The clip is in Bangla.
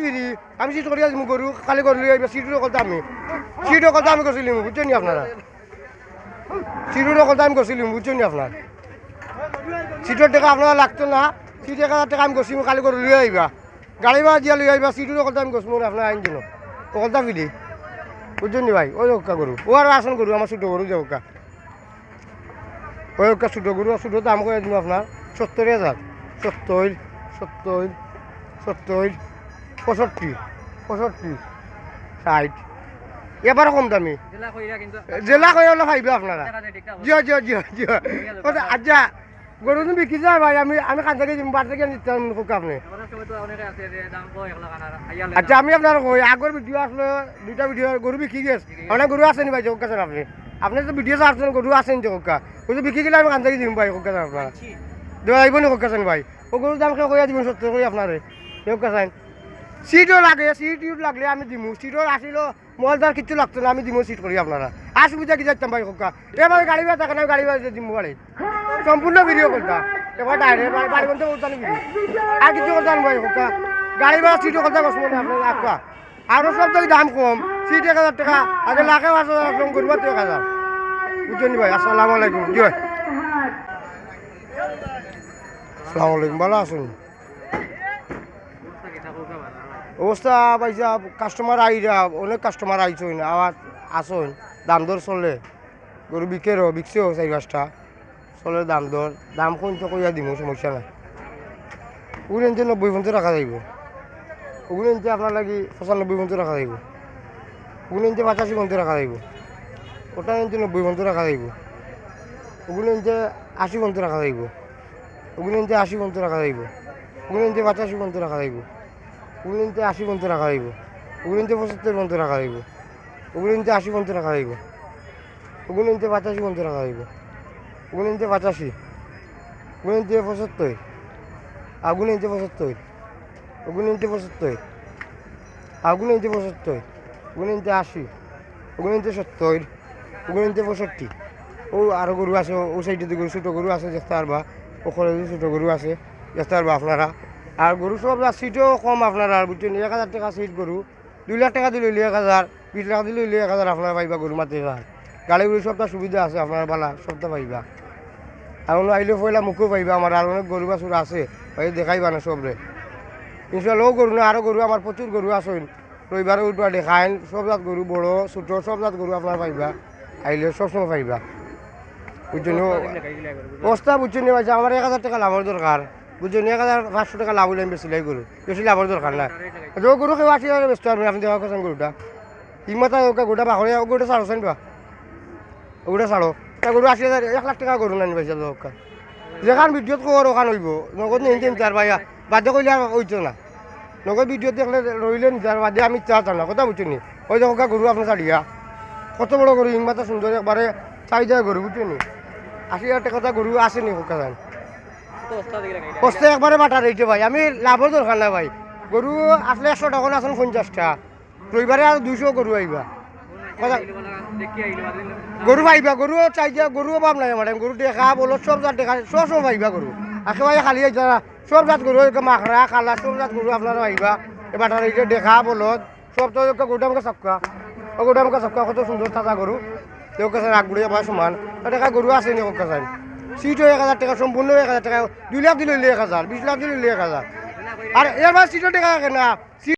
ফিরি আমি সিট করিয়া যাবো গরু খালি গরু লিয়ে সিটের কথা আমি করছিলাম বুঝছেন নি আপনারা সিটের কথা আমি করছিলাম বুঝছেন নি আপনার সিটের টাকা আপনারা লাগতো না সিট 1,000 টাকা আমি করছি খালি গরু লিয়ে আইবা গাড়ি ভাড়া দিয়া লিয়ে আইবা সিটের কথা আমি করছি আপনার আইন দিন ও কথা ফিরি বুঝছেন নি ভাই ওই ওকা গরু ও আর আসন গরু আমার ছোটো গরু যে ওকা ওই ওকা ছোটো গরু ছোটো দাম করে দিন আপনার 70,000 70 70 70 65 65 60 এবার কম দামি জেলা কই হলে পাইবে আপনারা জিও জিও জিও জিও আচ্ছা গরু তুমি বিক্রি যায় ভাই আমি কান থেকে বার থেকে নিতাম আপনি আচ্ছা আমি আপনার কই আগর ভিডিও আসলো দুইটা ভিডিও গরু বিক্রি গেছে অনেক গরু আছে নি ভাই যোগ কাছেন আপনি তো ভিডিও আসছেন গরু আছেন যোগ গরু বিক্রি গেলে আমি কান থেকে দিম ভাই যোগ কাছেন আপনারা দেওয়া আইব নি যোগ কাছেন ভাই ও গরুর দাম কেউ কইয়া দিবেন 70 কই আপনারে যোগ কাছেন সিটও লাগে সিট লাগলে আমি দিমু সিটও আসিল মলদার কিছু লাগতো না আমি দিমু সিট করি আপনারা অসুবিধা কি যাইতাম ভাই কোকা এবার গাড়ি ভাড়া থাকে না গাড়ি ভাড়া দিমু গাড়ি সম্পূর্ণ ভিডিও করতাম এবার ডাইরেক্ট বাড়ি বন্ধ করতাম ভিডিও আর কিছু করতাম ভাই কোকা গাড়ি ভাড়া সিটও কথা বসবো না আপনার আঁকা আরও সব থেকে দাম কম সিট 1,000 টাকা আগে লাখে 5,000 কম করবো 1,000 বুঝছেন ভাই আসসালামু আলাইকুম জি ভাই আসসালামু আলাইকুম ভালো আছেন অবস্থা পাইছা কাস্টমার আইরা অনেক কাস্টমার আইসইন আবার আসইন দাম দর চলে গরু বিকছেও 4-5টা চলে দাম কোন তো কইয়া দিব সমস্যা নাই ওগুলো এনতে 90 রাখা যাইব ওগুলো এনতে আপনার লাগি 95 রাখা যাইব ওগুলো এনতে 85 রাখা যাইব ওটা এনতে 90 রাখা যাইব ওগুলো এনতে 80 রাখা যাইব ওগুলো এনতে 80 রাখা যাইব ওগুলো এনতে 85 রাখা যাইব উগুলিনতে 80 রাখা যাইব উগুলিনতে 75 রাখা যাইব উগুলিনতে 80 রাখা যাইব উগুলিনতে 85 রাখা যাইব উগুলিনতে 85 উগুলিনতে 75 আগুলিনতে 75 উগুলিনতে 75 আগুলিনতে 75 উগুলিনতে 80 উগুলিনতে 70 উগুলিনতে 65 ও আরও গরু আছে ও সাইডে গরু ছোটো গরু আছে দেখতে পারবা ওখানে ছোটো গরু আছে দেখতে পারবা আপনারা আর গরু সব সিটও কম আপনার আর বুঝছেন 1,000 টাকা সিট গরু 2 লাখ টাকা দিলে 1,000 20 লাখ দিলে 1,000 আপনার পাইবা গরু মাতে গাড়ি গরু সবটা সুবিধা আছে আপনার বালা সবটা পাইবা আর আইলে পয়লা মুখও পাইবা আমার আর অনেক গরু বাছুর আছে ভাই দেখাইবা না সবরে ইনশাল্লাহ গরু না আরও গরু আমার প্রচুর গরু আছে রবিবারে উঠবা দেখাইন সব জাত গরু বড় ছোটো সব জাত গরু আপনার পাইবা আইলে সবসময় পাইবা বুঝছেন অবস্থা বুঝছেন পাইছে আমার 1,000 টাকা লাভের দরকার বুঝছেন 1,500 টাকা লাভ হলে আমি বেশি লাই গরু বেশি লাভের দরকার না গরু কেউ 80,000 ব্যস্ত পারবেন আপনি দেখা করছেন গরুটা ইমাতা গোটা বাহরে গোটা ছাড়ো চাইন বা ওটা ছাড়ো তা গরু 80,000 1 লাখ টাকা গরু নানি পাইছে দোকা যেখান ভিডিওত খবর ওখান হইব নগদ নিয়ে নিতে আর ভাইয়া বাধ্য করলে আর হইতো না নগদ ভিডিও দেখলে রইলে নিতে আর বাদে আমি চাচ্ছি না কথা বুঝছেন ওই দেখো গরু আপনার ছাড়িয়া কত বড় গরু ইমাতা সুন্দর একবারে চাহিদা গরু বুঝছেন 80,000 টাকা গরু আসেনি হোকা যান বস্তা একবারে বাটা রেটে ভাই আমি লাভের দরকার না ভাই গরু আসলে 100 টাকা আসুন 50টা রবিবারে আর 200 গরু আইবা গরু পাইবা গরু চাইজা গরু পাম নাই ম্যাডাম গরু দেখা বলো সব জাত দেখা সব পাইবা গরু একেবারে খালি যারা সব জাত গরু মাখরা খালা সব জাত গরু আপনারা পাইবা এই বাটা রেটে দেখা বলো সব তো গরুটা আমাকে সবকা ও গরুটা আমাকে সবকা কত সুন্দর তাজা গরু কেউ কাছে রাগ গুড়ি আমার সমান দেখা গরু আসেনি ও কাছে সিটও 1,000 টাকা সম্পূর্ণ 1,000 টাকা 2 লাখ দিলে 1,000 20 লাখ দিলে 1,000 আর এবার সিটও টাকা না